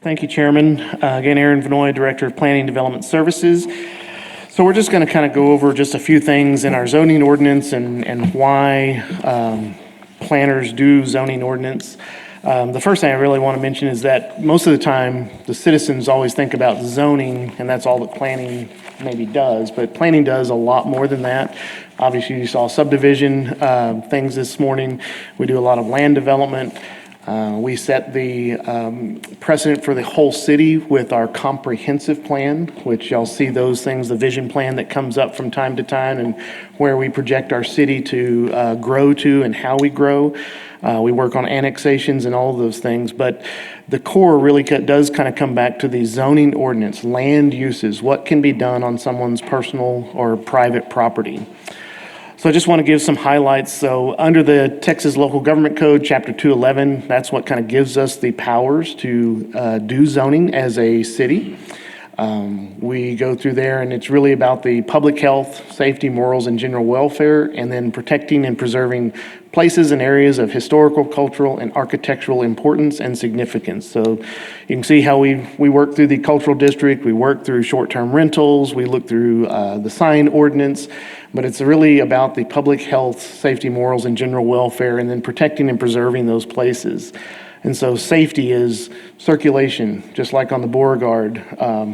Thank you, Chairman. Again, Aaron Vanoy, Director of Planning and Development Services. So we're just going to kind of go over just a few things in our zoning ordinance and why planners do zoning ordinance. The first thing I really want to mention is that most of the time, the citizens always think about zoning, and that's all that planning maybe does, but planning does a lot more than that. Obviously, you saw subdivision things this morning. We do a lot of land development. We set the precedent for the whole city with our comprehensive plan, which y'all see those things, the vision plan that comes up from time to time and where we project our city to grow to and how we grow. We work on annexations and all of those things, but the core really does kind of come back to the zoning ordinance, land uses, what can be done on someone's personal or private property. So I just want to give some highlights. So under the Texas Local Government Code, Chapter 211, that's what kind of gives us the powers to do zoning as a city. We go through there, and it's really about the public health, safety, morals, and general welfare, and then protecting and preserving places and areas of historical, cultural, and architectural importance and significance. So you can see how we work through the cultural district, we work through short-term rentals, we look through the sign ordinance, but it's really about the public health, safety, morals, and general welfare, and then protecting and preserving those places. And so safety is circulation, just like on the Beauregard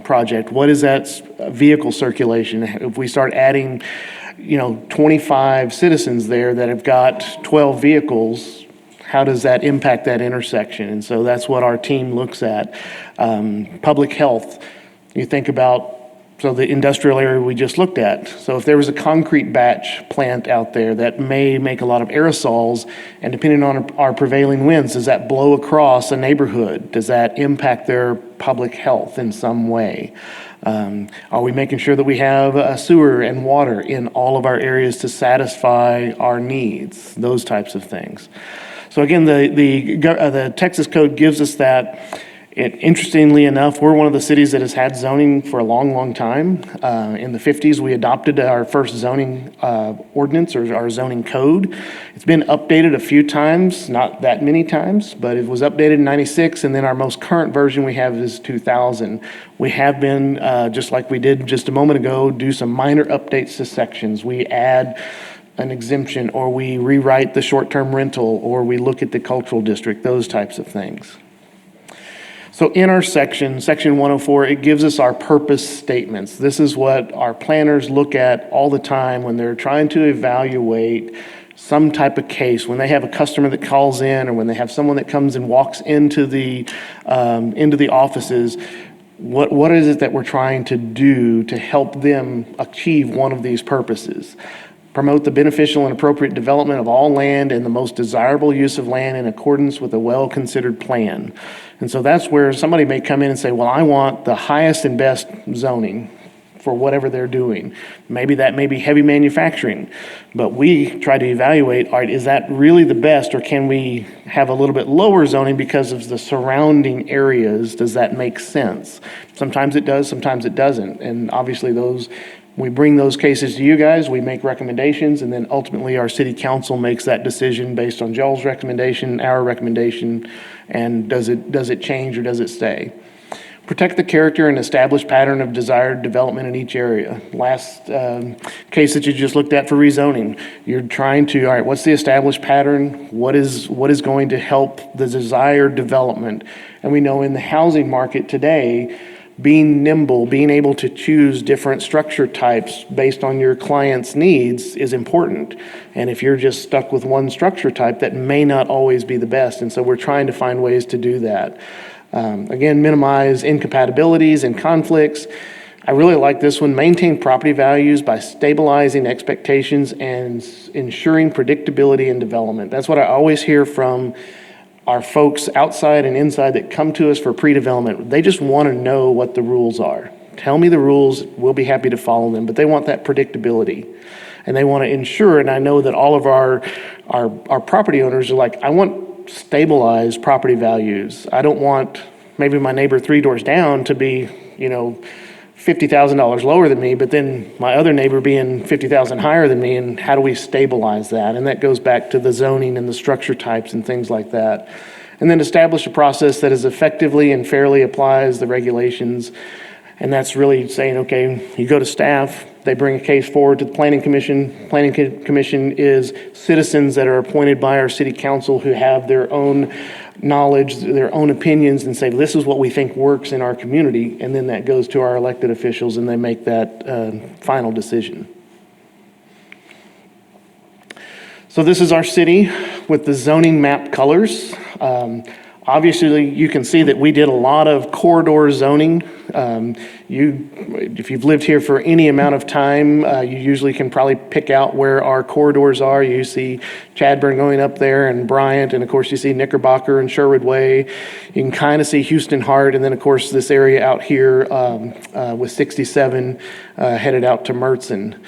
project. What is that vehicle circulation? If we start adding, 25 citizens there that have got 12 vehicles, how does that impact that intersection? And so that's what our team looks at. Public health, you think about, so the industrial area we just looked at. So if there was a concrete batch plant out there that may make a lot of aerosols, and depending on our prevailing winds, does that blow across a neighborhood? Does that impact their public health in some way? Are we making sure that we have sewer and water in all of our areas to satisfy our needs? Those types of things. So again, the Texas Code gives us that. Interestingly enough, we're one of the cities that has had zoning for a long, long time. In the 50s, we adopted our first zoning ordinance, or our zoning code. It's been updated a few times, not that many times, but it was updated in 96, and then our most current version we have is 2000. We have been, just like we did just a moment ago, do some minor updates to sections. We add an exemption, or we rewrite the short-term rental, or we look at the cultural district, those types of things. So in our section 104, it gives us our purpose statements. This is what our planners look at all the time when they're trying to evaluate some type of case, when they have a customer that calls in, or when they have someone that comes and walks into the offices. What is it that we're trying to do to help them achieve one of these purposes? Promote the beneficial and appropriate development of all land and the most desirable use of land in accordance with a well-considered plan. And so that's where somebody may come in and say, well, I want the highest and best zoning for whatever they're doing. Maybe that may be heavy manufacturing, but we try to evaluate, all right, is that really the best, or can we have a little bit lower zoning because of the surrounding areas? Does that make sense? Sometimes it does, sometimes it doesn't. And obviously we bring those cases to you guys, we make recommendations, and then ultimately our city council makes that decision based on Joel's recommendation, our recommendation, and does it change or does it stay? Protect the character and established pattern of desired development in each area. Last case that you just looked at for rezoning, you're trying to, all right, what's the established pattern? What is going to help the desired development? And we know in the housing market today, being nimble, being able to choose different structure types based on your client's needs is important. And if you're just stuck with one structure type, that may not always be the best. And so we're trying to find ways to do that. Again, minimize incompatibilities and conflicts. I really like this one. Maintain property values by stabilizing expectations and ensuring predictability in development. That's what I always hear from our folks outside and inside that come to us for pre-development. They just want to know what the rules are. Tell me the rules, we'll be happy to follow them, but they want that predictability. And they want to ensure, and I know that all of our property owners are like, I want stabilized property values. I don't want maybe my neighbor 3 doors down to be, $50,000 lower than me, but then my other neighbor being 50,000 higher than me, and how do we stabilize that? And that goes back to the zoning and the structure types and things like that. And then establish a process that is effectively and fairly applies the regulations. And that's really saying, okay, you go to staff, they bring a case forward to the Planning Commission. Planning Commission is citizens that are appointed by our city council who have their own knowledge, their own opinions, and say, this is what we think works in our community. And then that goes to our elected officials and they make that final decision. So this is our city with the zoning map colors. Obviously, you can see that we did a lot of corridor zoning. If you've lived here for any amount of time, you usually can probably pick out where our corridors are. You see Chadburn going up there and Bryant, and of course you see Knickerbocker and Sherwood Way. You can kind of see Houston Hart, and then of course this area out here with 67 headed out to Mertzen.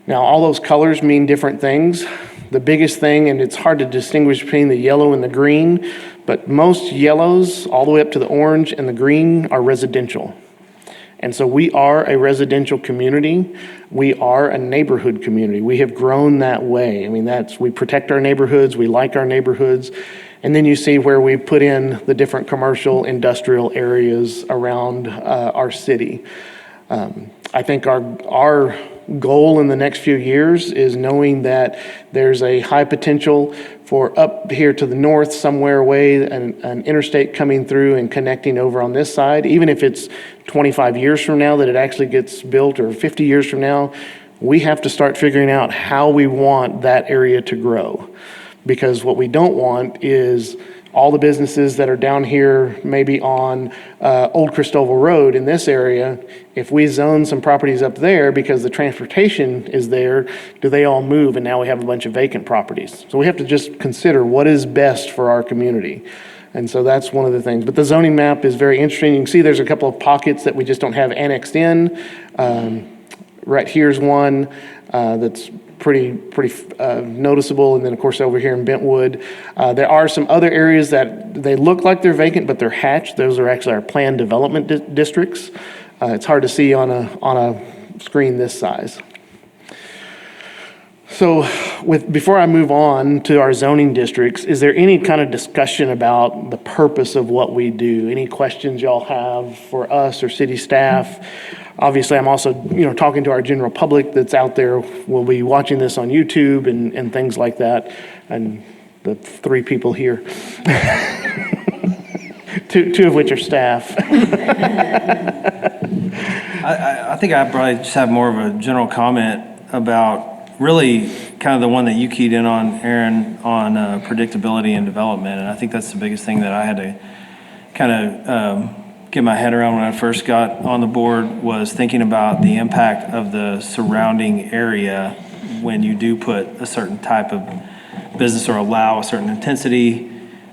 Now all those colors mean different things. The biggest thing, and it's hard to distinguish between the yellow and the green, but most yellows, all the way up to the orange and the green, are residential. And so we are a residential community. We are a neighborhood community. We have grown that way. I mean, we protect our neighborhoods, we like our neighborhoods. And then you see where we put in the different commercial, industrial areas around our city. I think our goal in the next few years is knowing that there's a high potential for up here to the north somewhere away, an interstate coming through and connecting over on this side. Even if it's 25 years from now that it actually gets built, or 50 years from now, we have to start figuring out how we want that area to grow. Because what we don't want is all the businesses that are down here, maybe on Old Christoval Road in this area, if we zone some properties up there because the transportation is there, do they all move and now we have a bunch of vacant properties? So we have to just consider what is best for our community. And so that's one of the things. But the zoning map is very interesting. You can see there's a couple of pockets that we just don't have annexed in. Right here's one that's pretty noticeable, and then of course over here in Bentwood, there are some other areas that they look like they're vacant, but they're hatched. Those are actually our planned development districts. It's hard to see on a screen this size. So before I move on to our zoning districts, is there any kind of discussion about the purpose of what we do? Any questions y'all have for us or city staff? Obviously, I'm also, talking to our general public that's out there. We'll be watching this on YouTube and things like that. And the three people here, two of which are staff. I think I probably just have more of a general comment about really kind of the one that you keyed in on, Aaron, on predictability and development. And I think that's the biggest thing that I had to kind of get my head around when I first got on the board, was thinking about the impact of the surrounding area when you do put a certain type of business or allow a certain intensity,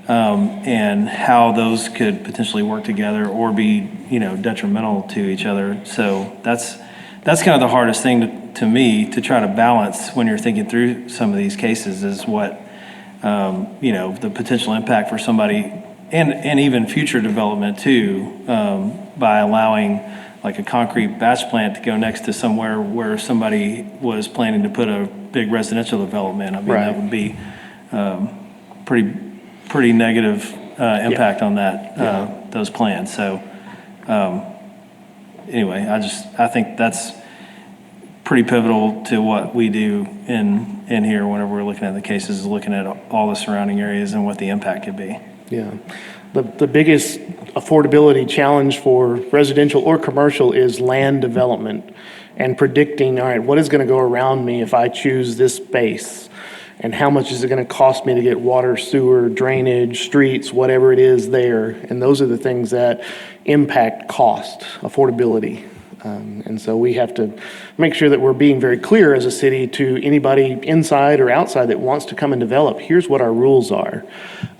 and how those could potentially work together or be, detrimental to each other. So that's kind of the hardest thing to me to try to balance when you're thinking through some of these cases, is what, the potential impact for somebody and even future development too, by allowing like a concrete batch plant to go next to somewhere where somebody was planning to put a big residential development. I mean, Right. That would be pretty negative impact on that, those plans. So anyway, I think that's pretty pivotal to what we do in here whenever we're looking at the cases, is looking at all the surrounding areas and what the impact could be. Yeah. The biggest affordability challenge for residential or commercial is land development and predicting, all right, what is going to go around me if I choose this space? And how much is it going to cost me to get water, sewer, drainage, streets, whatever it is there? And those are the things that impact cost, affordability. And so we have to make sure that we're being very clear as a city to anybody inside or outside that wants to come and develop, here's what our rules are.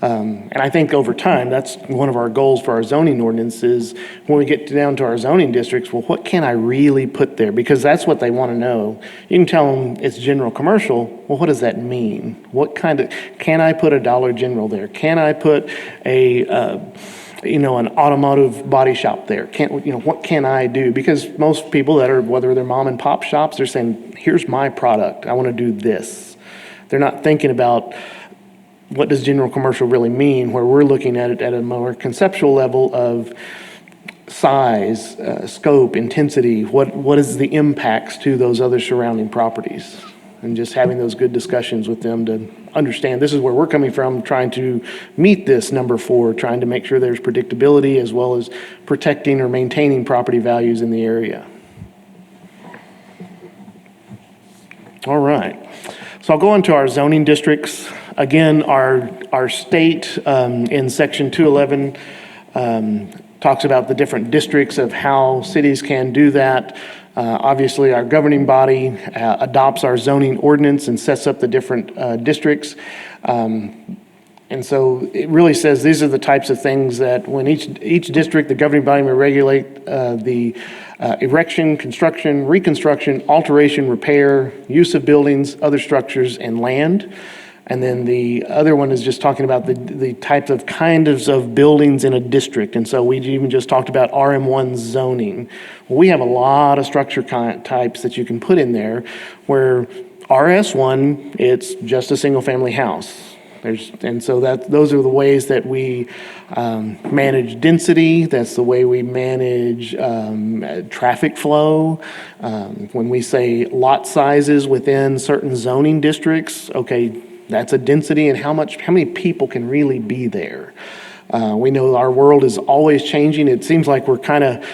And I think over time, that's one of our goals for our zoning ordinance is when we get down to our zoning districts, well, what can I really put there? Because that's what they want to know. You can tell them it's general commercial. Well, what does that mean? What kind of, can I put a Dollar General there? Can I put an automotive body shop there? What can I do? Because most people that are, whether they're mom and pop shops, they're saying, here's my product. I want to do this. They're not thinking about what does general commercial really mean, where we're looking at it at a more conceptual level of size, scope, intensity, what is the impacts to those other surrounding properties? And just having those good discussions with them to understand this is where we're coming from, trying to meet this number 4, trying to make sure there's predictability as well as protecting or maintaining property values in the area. All right. So I'll go into our zoning districts. Again, our state in section 211 talks about the different districts of how cities can do that. Obviously, our governing body adopts our zoning ordinance and sets up the different districts. And so it really says these are the types of things that when each district, the governing body may regulate the erection, construction, reconstruction, alteration, repair, use of buildings, other structures, and land. And then the other one is just talking about the types of kinds of buildings in a district. And so we even just talked about RM1 zoning. Well, we have a lot of structure types that you can put in there where RS1, it's just a single family house. And so those are the ways that we manage density. That's the way we manage traffic flow. When we say lot sizes within certain zoning districts, okay, that's a density and how many people can really be there. We know our world is always changing. It seems like we're kind of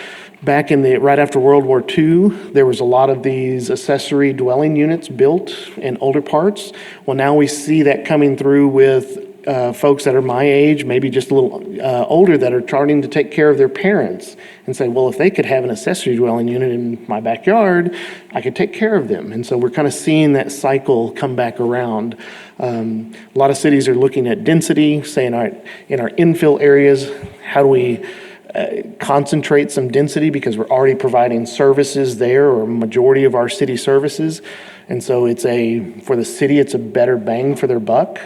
back right after World War II, there was a lot of these accessory dwelling units built in older parts. Well, now we see that coming through with folks that are my age, maybe just a little older, that are starting to take care of their parents and say, well, if they could have an accessory dwelling unit in my backyard, I could take care of them. And so we're kind of seeing that cycle come back around. A lot of cities are looking at density, saying, all right, in our infill areas, how do we concentrate some density because we're already providing services there, or majority of our city services. And so for the city, it's a better bang for their buck,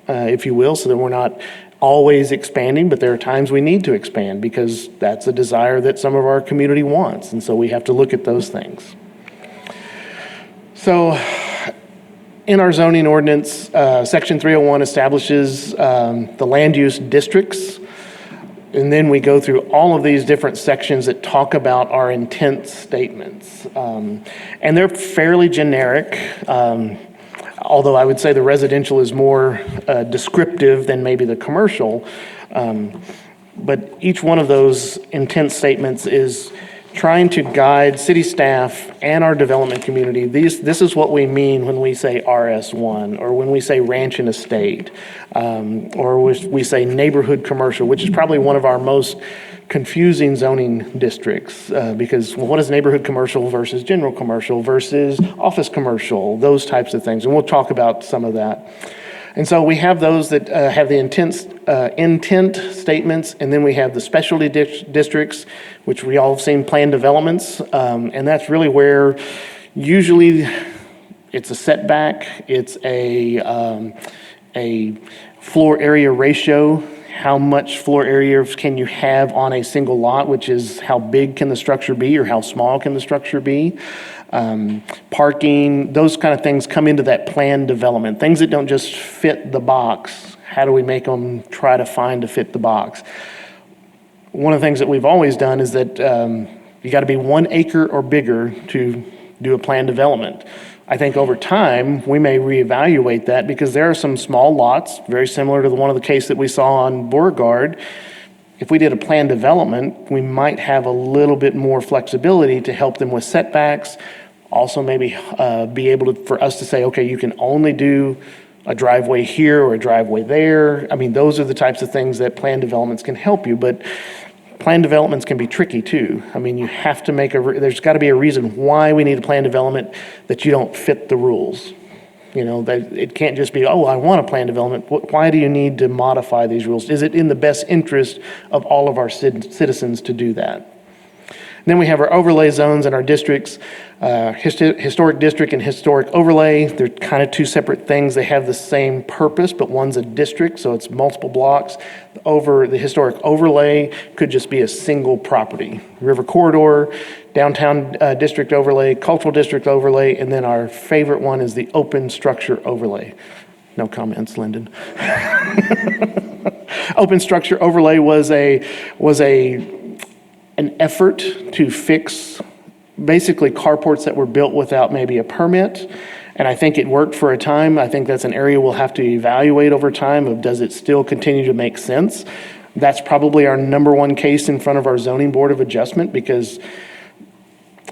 if you will, so that we're not always expanding, but there are times we need to expand because that's a desire that some of our community wants. And so we have to look at those things. So in our zoning ordinance, section 301 establishes the land use districts. And then we go through all of these different sections that talk about our intent statements. And they're fairly generic, although I would say the residential is more descriptive than maybe the commercial. But each one of those intent statements is trying to guide city staff and our development community. This is what we mean when we say RS1, or when we say ranch and estate, or we say neighborhood commercial, which is probably one of our most confusing zoning districts, because what is neighborhood commercial versus general commercial versus office commercial, those types of things. And we'll talk about some of that. And so we have those that have the intent statements, and then we have the specialty districts, which we all have seen planned developments. And that's really where usually it's a setback, it's a floor area ratio. How much floor area can you have on a single lot, which is how big can the structure be or how small can the structure be. Parking, those kind of things come into that planned development. Things that don't just fit the box. How do we make them try to find to fit the box? One of the things that we've always done is that you got to be 1 acre or bigger to do a planned development. I think over time, we may reevaluate that because there are some small lots, very similar to one of the case that we saw on Beauregard. If we did a planned development, we might have a little bit more flexibility to help them with setbacks. Also maybe be able for us to say, okay, you can only do a driveway here or a driveway there. I mean, those are the types of things that planned developments can help you, but planned developments can be tricky too. I mean, you have to there's got to be a reason why we need a planned development that you don't fit the rules. You know, that it can't just be, oh, I want a planned development. Why do you need to modify these rules? Is it in the best interest of all of our citizens to do that? And then we have our overlay zones and our districts, historic district and historic overlay. They're kind of two separate things. They have the same purpose, but one's a district, so it's multiple blocks. The historic overlay could just be a single property. River corridor, downtown district overlay, cultural district overlay, and then our favorite one is the open structure overlay. No comments, Lyndon. Open structure overlay was an effort to fix basically carports that were built without maybe a permit. And I think it worked for a time. I think that's an area we'll have to evaluate over time of does it still continue to make sense? That's probably our number one case in front of our zoning board of adjustment, because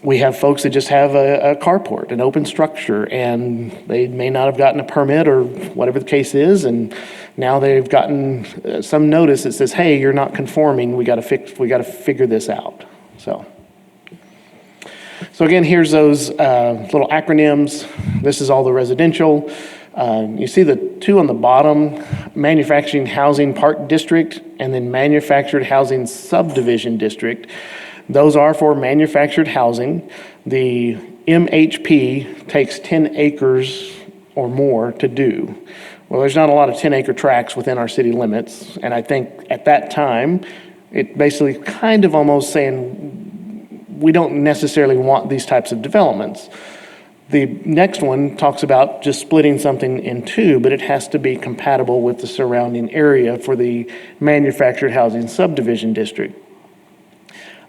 we have folks that just have a carport, an open structure, and they may not have gotten a permit or whatever the case is, and now they've gotten some notice that says, hey, you're not conforming, we got to figure this out. So again, here's those little acronyms. This is all the residential. You see the two on the bottom, manufacturing housing park district and then manufactured housing subdivision district. Those are for manufactured housing. The MHP takes 10 acres or more to do. Well, there's not a lot of 10-acre tracts within our city limits. And I think at that time, it basically kind of almost saying, we don't necessarily want these types of developments. The next one talks about just splitting something in two, but it has to be compatible with the surrounding area for the manufactured housing subdivision district.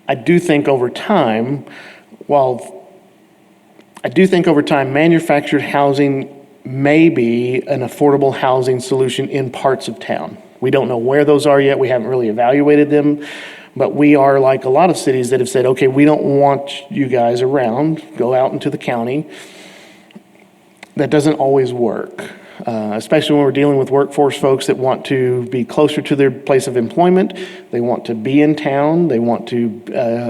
I do think over time, manufactured housing may be an affordable housing solution in parts of town. We don't know where those are yet. We haven't really evaluated them. But we are like a lot of cities that have said, okay, we don't want you guys around, go out into the county. That doesn't always work, especially when we're dealing with workforce folks that want to be closer to their place of employment. They want to be in town. They want to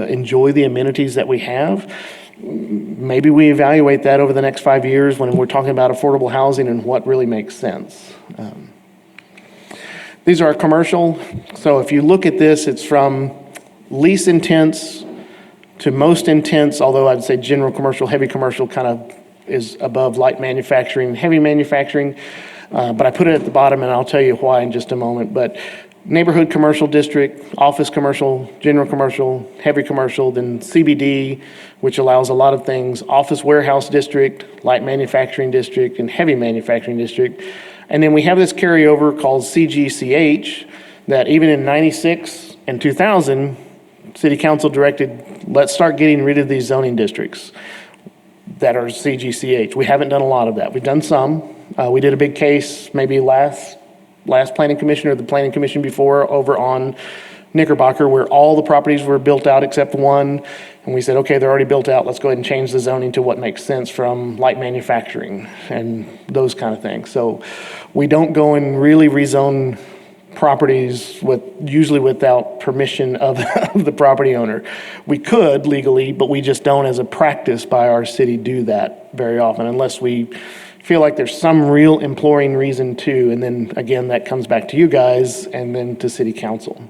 enjoy the amenities that we have. Maybe we evaluate that over the next 5 years when we're talking about affordable housing and what really makes sense. These are commercial. So if you look at this, it's from least intense to most intense, although I'd say general commercial, heavy commercial kind of is above light manufacturing, heavy manufacturing. But I put it at the bottom, and I'll tell you why in just a moment. But neighborhood commercial district, office commercial, general commercial, heavy commercial, then CBD, which allows a lot of things, office warehouse district, light manufacturing district, and heavy manufacturing district. And then we have this carryover called CGCH that even in 96 and 2000, City Council directed, let's start getting rid of these zoning districts that are CGCH. We haven't done a lot of that. We've done some. We did a big case maybe last planning commission or the planning commission before over on Knickerbocker, where all the properties were built out except one. And we said, okay, they're already built out. Let's go ahead and change the zoning to what makes sense from light manufacturing and those kind of things. So we don't go and really rezone properties usually without permission of the property owner. We could legally, but we just don't as a practice by our city do that very often unless we feel like there's some real imploring reason to. And then again, that comes back to you guys and then to City Council.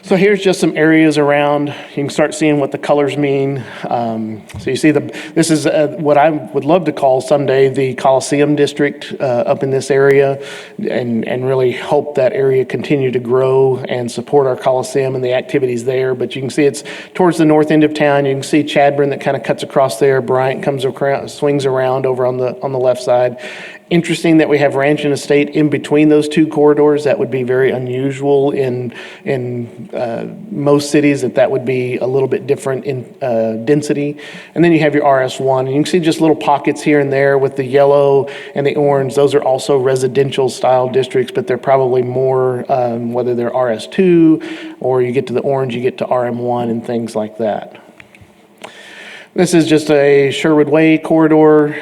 So here's just some areas around. You can start seeing what the colors mean. So you see this is what I would love to call someday the Coliseum District up in this area, and really hope that area continue to grow and support our Coliseum and the activities there. But you can see it's towards the north end of town. You can see Chadburn that kind of cuts across there. Bryant comes around, swings around over on the left side. Interesting that we have ranch and estate in between those two corridors. That would be very unusual in most cities, that would be a little bit different in density. And then you have your RS1, and you can see just little pockets here and there with the yellow and the orange. Those are also residential style districts, but they're probably more, whether they're RS2 or you get to the orange, you get to RM1 and things like that. This is just a Sherwood Way corridor,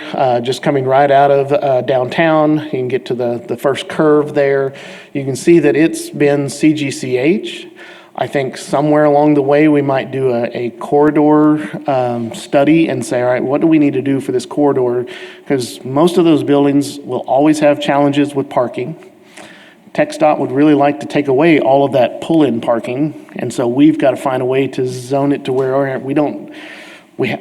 just coming right out of downtown. You can get to the first curve there. You can see that it's been CGCH. I think somewhere along the way we might do a corridor study and say, all right, what do we need to do for this corridor? Because most of those buildings will always have challenges with parking. TxDOT would really like to take away all of that pull-in parking, and so we've got to find a way to zone it to where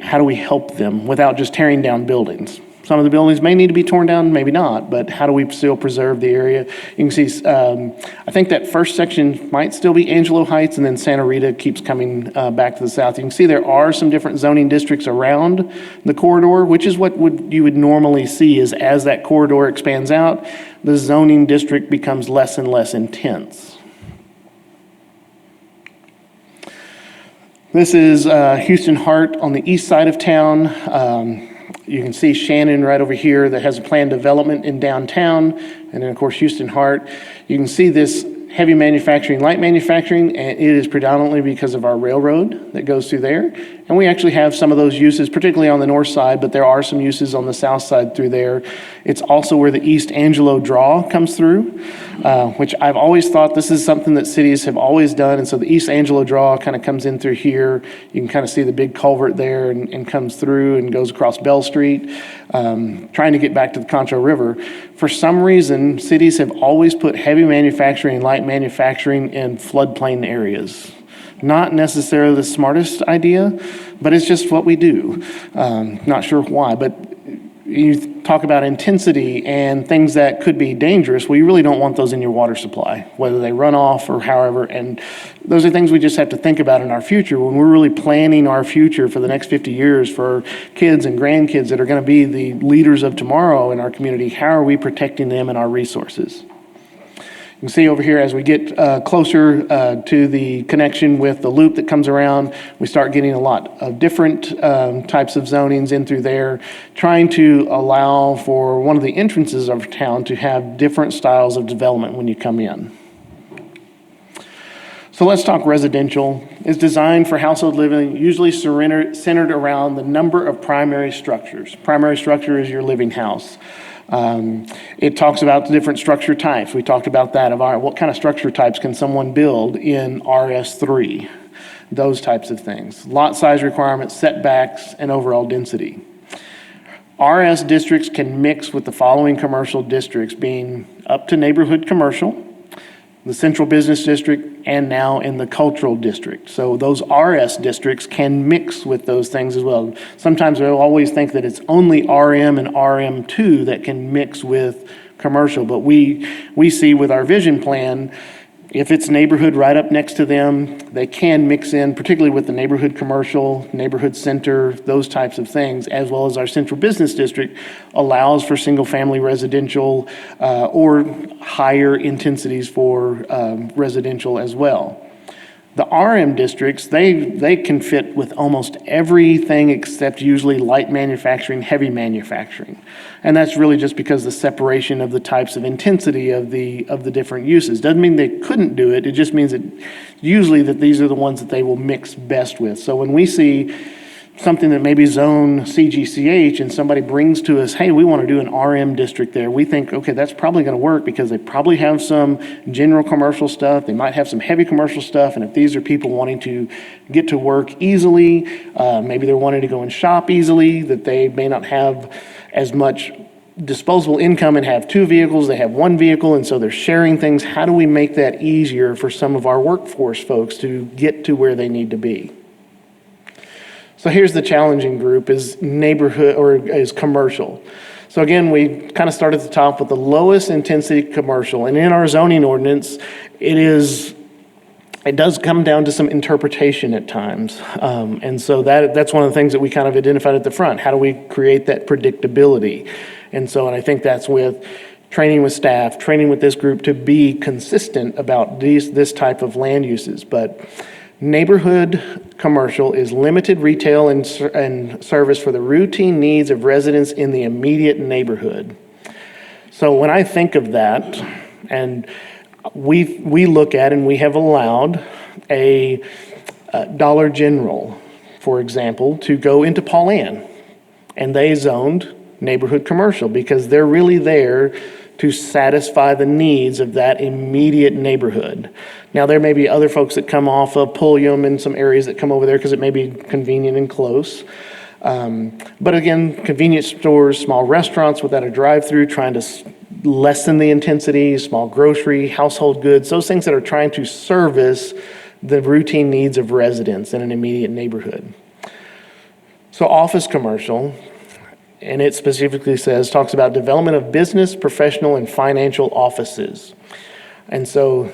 how do we help them without just tearing down buildings? Some of the buildings may need to be torn down, maybe not, but how do we still preserve the area? You can see, I think that first section might still be Angelo Heights, and then Santa Rita keeps coming back to the south. You can see there are some different zoning districts around the corridor, which is what you would normally see is as that corridor expands out, the zoning district becomes less and less intense. This is Houston Hart on the east side of town. You can see Shannon right over here that has a planned development in downtown. And then, of course, Houston Hart. You can see this heavy manufacturing, light manufacturing, and it is predominantly because of our railroad that goes through there. And we actually have some of those uses, particularly on the north side, but there are some uses on the south side through there. It's also where the East Angelo Draw comes through, which I've always thought this is something that cities have always done. And so the East Angelo Draw kind of comes in through here. You can kind of see the big culvert there and comes through and goes across Bell Street, trying to get back to the Concho River. For some reason, cities have always put heavy manufacturing and light manufacturing in floodplain areas. Not necessarily the smartest idea, but it's just what we do. Not sure why, but you talk about intensity and things that could be dangerous. Well, you really don't want those in your water supply, whether they run off or however. And those are things we just have to think about in our future when we're really planning our future for the next 50 years for our kids and grandkids that are going to be the leaders of tomorrow in our community. How are we protecting them and our resources? You can see over here as we get closer to the connection with the loop that comes around, we start getting a lot of different types of zonings in through there, trying to allow for one of the entrances of town to have different styles of development when you come in. So let's talk residential. It's designed for household living, usually centered around the number of primary structures. Primary structure is your living house. It talks about the different structure types. We talked about that of what kind of structure types can someone build in RS3, those types of things. Lot size requirements, setbacks, and overall density. RS districts can mix with the following commercial districts being up to neighborhood commercial, the central business district, and now in the cultural district. So those RS districts can mix with those things as well. Sometimes we'll always think that it's only RM and RM2 that can mix with commercial, but we see with our vision plan, if it's neighborhood right up next to them, they can mix in, particularly with the neighborhood commercial, neighborhood center, those types of things, as well as our central business district allows for single-family residential or higher intensities for residential as well. The RM districts, they can fit with almost everything except usually light manufacturing, heavy manufacturing. And that's really just because the separation of the types of intensity of the different uses. Doesn't mean they couldn't do it, it just means that usually that these are the ones that they will mix best with. So when we see something that maybe zone CGCH and somebody brings to us, hey, we want to do an RM district there, we think, okay, that's probably going to work because they probably have some general commercial stuff, they might have some heavy commercial stuff, and if these are people wanting to get to work easily, maybe they're wanting to go and shop easily, that they may not have as much disposable income and have two vehicles, they have one vehicle, and so they're sharing things. How do we make that easier for some of our workforce folks to get to where they need to be? So here's the challenging group is neighborhood or is commercial. So again, we kind of start at the top with the lowest intensity commercial. And in our zoning ordinance, it does come down to some interpretation at times. And so that's one of the things that we kind of identified at the front. How do we create that predictability? And I think that's with training with staff, training with this group to be consistent about this type of land uses. But neighborhood commercial is limited retail and service for the routine needs of residents in the immediate neighborhood. So when I think of that, and we look at and we have allowed a Dollar General, for example, to go into Pauline, and they zoned neighborhood commercial because they're really there to satisfy the needs of that immediate neighborhood. Now, there may be other folks that come off of Pulliam and some areas that come over there because it may be convenient and close. But again, convenience stores, small restaurants without a drive-through, trying to lessen the intensity, small grocery, household goods, those things that are trying to service the routine needs of residents in an immediate neighborhood. So office commercial, And it specifically talks about development of business, professional, and financial offices. And so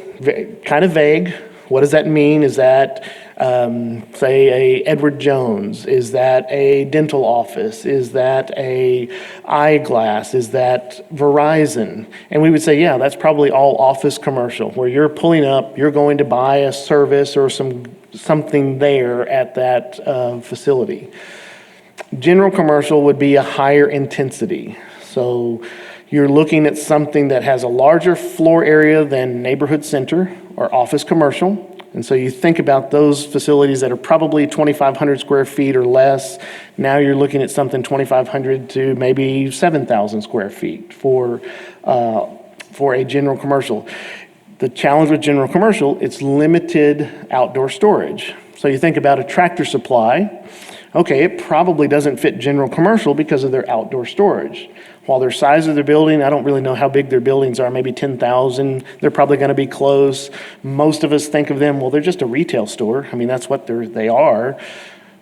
kind of vague. What does that mean? Is that, say, a Edward Jones? Is that a dental office? Is that a eyeglass? Is that Verizon? And we would say, yeah, that's probably all office commercial, where you're pulling up, you're going to buy a service or something there at that facility. General commercial would be a higher intensity. So you're looking at something that has a larger floor area than neighborhood center or office commercial. And so you think about those facilities that are probably 2,500 square feet or less. Now you're looking at something 2,500 to maybe 7,000 square feet for a general commercial. The challenge with general commercial, it's limited outdoor storage. So you think about a Tractor Supply. Okay, it probably doesn't fit general commercial because of their outdoor storage. While their size of their building, I don't really know how big their buildings are, maybe 10,000. They're probably going to be close. Most of us think of them, well, they're just a retail store. I mean, that's what they are.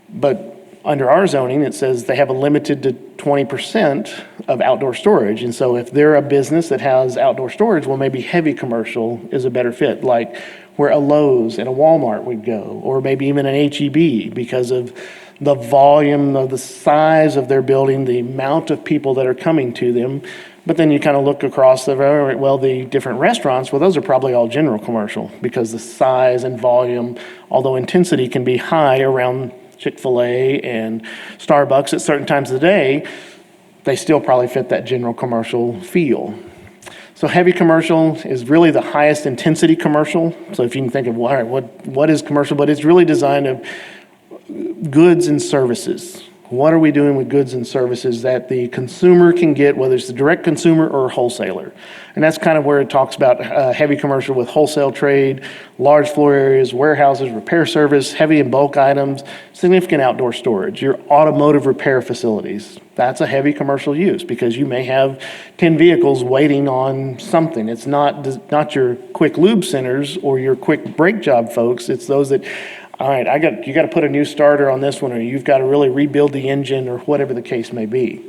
But under our zoning, it says they have a limited to 20% of outdoor storage. And so if they're a business that has outdoor storage, well, maybe heavy commercial is a better fit, like where a Lowe's and a Walmart would go, or maybe even an H-E-B because of the volume of the size of their building, the amount of people that are coming to them. But then you kind of look across the different restaurants, well, those are probably all general commercial because the size and volume, although intensity can be high around Chick-fil-A and Starbucks at certain times of the day, they still probably fit that general commercial feel. So heavy commercial is really the highest intensity commercial. So if you can think of, well, all right, what is commercial? But it's really designed of goods and services. What are we doing with goods and services that the consumer can get, whether it's the direct consumer or wholesaler? And that's kind of where it talks about heavy commercial with wholesale trade, large floor areas, warehouses, repair service, heavy and bulk items, significant outdoor storage, your automotive repair facilities. That's a heavy commercial use because you may have 10 vehicles waiting on something. It's not your quick lube centers or your quick brake job folks. It's those that, all right, you got to put a new starter on this one, or you've got to really rebuild the engine, or whatever the case may be.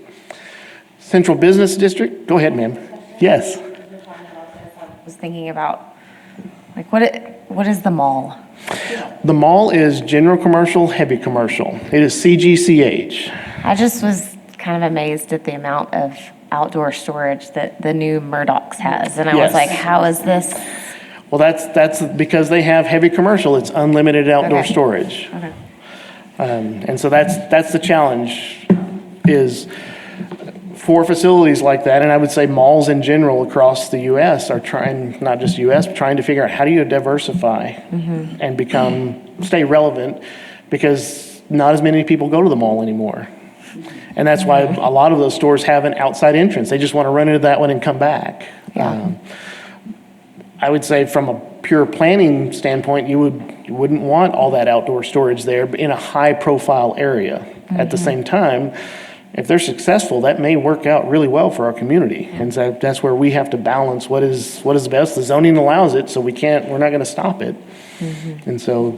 Central Business District, go ahead, ma'am. Yes. I was thinking about, like, what is the mall? The mall is general commercial, heavy commercial. It is CGCH. I just was kind of amazed at the amount of outdoor storage that the new Murdoch's has, and I was like, how is this? Well, that's because they have heavy commercial. It's unlimited outdoor storage. Okay. And so that's the challenge is for facilities like that. And I would say malls in general across the U.S. are trying, not just U.S., but trying to figure out how do you diversify and stay relevant, because not as many people go to the mall anymore. And that's why a lot of those stores have an outside entrance. They just want to run into that one and come back. Yeah. I would say from a pure planning standpoint, you wouldn't want all that outdoor storage there in a high profile area. At the same time, if they're successful, that may work out really well for our community. And so that's where we have to balance what is the best. The zoning allows it, so we're not going to stop it. And so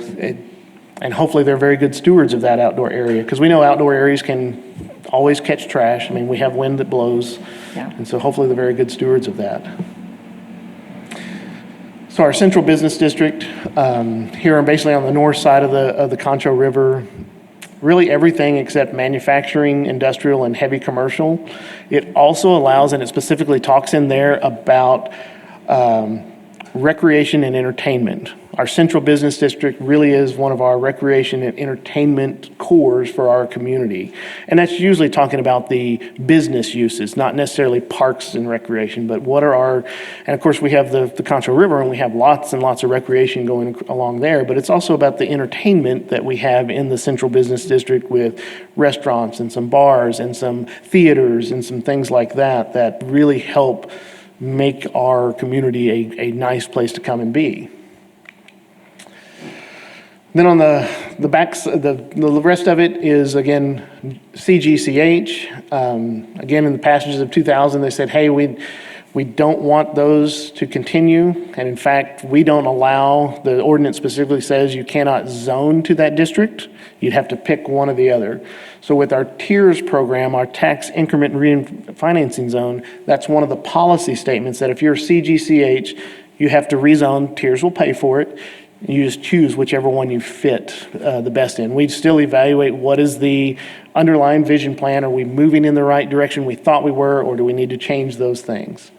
and hopefully they're very good stewards of that outdoor area, because we know outdoor areas can always catch trash. I mean, we have wind that blows. Yeah. And so hopefully they're very good stewards of that. So our central business district, here basically on the north side of the Concho River, really everything except manufacturing, industrial, and heavy commercial. It also allows, and it specifically talks in there about recreation and entertainment. Our central business district really is one of our recreation and entertainment cores for our community. And that's usually talking about the business uses, not necessarily parks and recreation, but what are and of course we have the Concho River, and we have lots and lots of recreation going along there, but it's also about the entertainment that we have in the central business district with restaurants and some bars and some theaters and some things like that really help make our community a nice place to come and be. Then on the back, the rest of it is, again, CGCH. Again, in the passages of 2000, they said, hey, we We don't want those to continue, and in fact, we don't allow, the ordinance specifically says you cannot zone to that district. You'd have to pick one or the other. So with our TIERS program, our tax increment refinancing zone, that's one of the policy statements that if you're CGCH, you have to rezone, TIERS will pay for it. You just choose whichever one you fit the best in. We still evaluate what is the underlying vision plan. Are we moving in the right direction we thought we were, or do we need to change those things?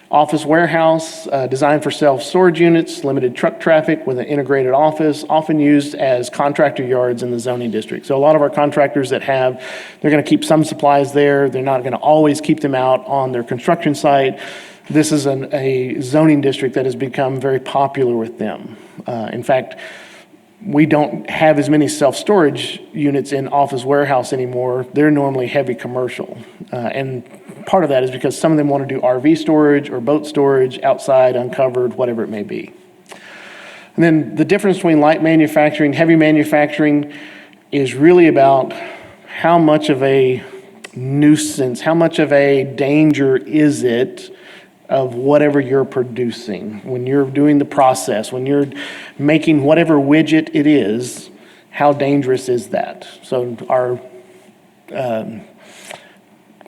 Office warehouse, designed for self-storage units, limited truck traffic with an integrated office, often used as contractor yards in the zoning district. So a lot of our contractors that have, they're going to keep some supplies there. They're not going to always keep them out on their construction site. This is a zoning district that has become very popular with them. In fact, we don't have as many self-storage units in office warehouse anymore. They're normally heavy commercial. And part of that is because some of them want to do RV storage or boat storage outside, uncovered, whatever it may be. And then the difference between light manufacturing, heavy manufacturing is really about how much of a nuisance, how much of a danger is it of whatever you're producing. When you're doing the process, when you're making whatever widget it is, how dangerous is that? So our,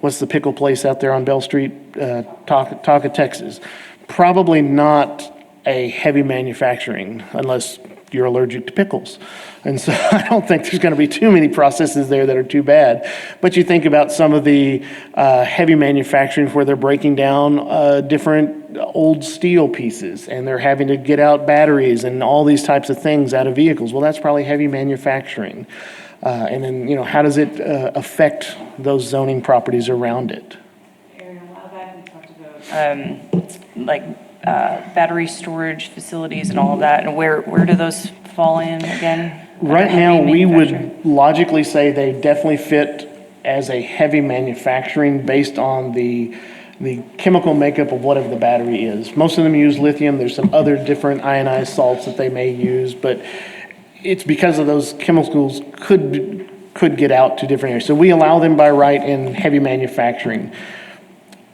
what's the pickle place out there on Bell Street? Tonka, Texas. Probably not a heavy manufacturing unless you're allergic to pickles. And so I don't think there's going to be too many processes there that are too bad. But you think about some of the heavy manufacturing where they're breaking down different old steel pieces and they're having to get out batteries and all these types of things out of vehicles. Well, that's probably heavy manufacturing. And then, how does it affect those zoning properties around it? Aaron, a while back we talked about battery storage facilities and all of that, and where do those fall in again? Right now, we would logically say they definitely fit as a heavy manufacturing based on the chemical makeup of whatever the battery is. Most of them use lithium. There's some other different ionized salts that they may use, but it's because of those chemicals could get out to different areas. So we allow them by right in heavy manufacturing.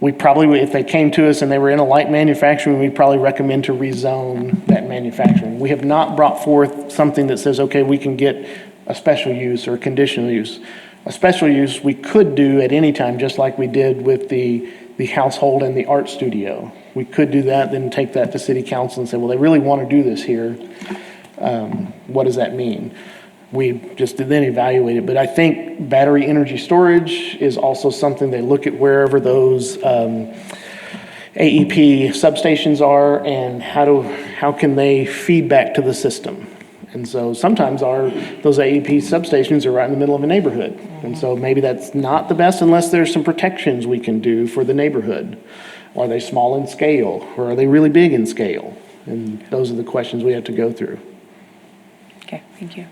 We probably, if they came to us and they were in a light manufacturing, we'd probably recommend to rezone that manufacturing. We have not brought forth something that says, okay, we can get a special use or a conditional use. A special use we could do at any time, just like we did with the household and the art studio. We could do that, then take that to city council and say, well, they really want to do this here. What does that mean? We just then evaluate it. But I think battery energy storage is also something they look at wherever those AEP substations are and how can they feed back to the system. And so sometimes those AEP substations are right in the middle of a neighborhood. And so maybe that's not the best unless there's some protections we can do for the neighborhood. Are they small in scale or are they really big in scale? And those are the questions we have to go through. Okay, thank you.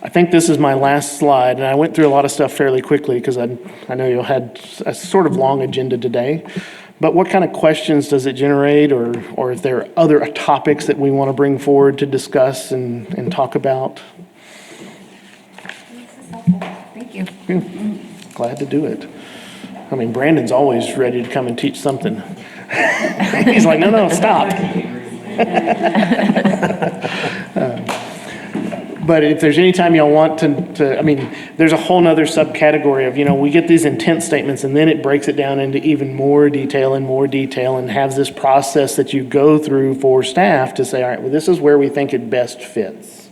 I think this is my last slide, and I went through a lot of stuff fairly quickly because I know you had a sort of long agenda today. But what kind of questions does it generate, or if there are other topics that we want to bring forward to discuss and talk about? This is helpful. Thank you. Glad to do it. I mean, Brandon's always ready to come and teach something. He's like, no, stop. But if there's any time y'all want to, I mean, there's a whole nother subcategory of, we get these intent statements and then it breaks it down into even more detail and has this process that you go through for staff to say, all right, well, this is where we think it best fits.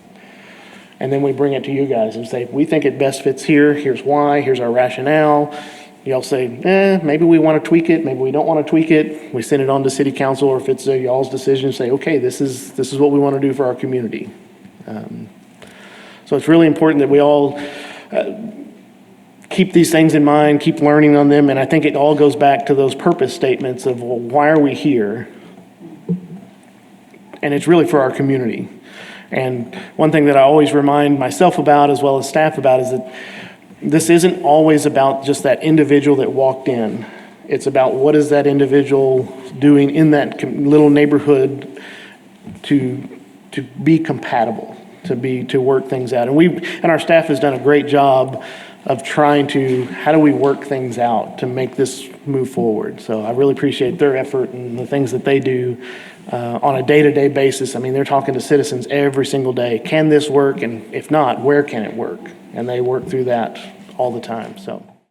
And then we bring it to you guys and say, we think it best fits here. Here's why. Here's our rationale. Y'all say, maybe we want to tweak it. Maybe we don't want to tweak it. We send it on to city council, or if it's y'all's decision, say, okay, this is what we want to do for our community. So it's really important that we all keep these things in mind, keep learning on them, and I think it all goes back to those purpose statements of, well, why are we here? And it's really for our community. And one thing that I always remind myself about, as well as staff about, is that this isn't always about just that individual that walked in. It's about what is that individual doing in that little neighborhood to be compatible. To work things out. And our staff has done a great job of trying to, how do we work things out to make this move forward? So I really appreciate their effort and the things that they do on a day-to-day basis. I mean, they're talking to citizens every single day. Can this work? And if not, where can it work? And they work through that all the time, so.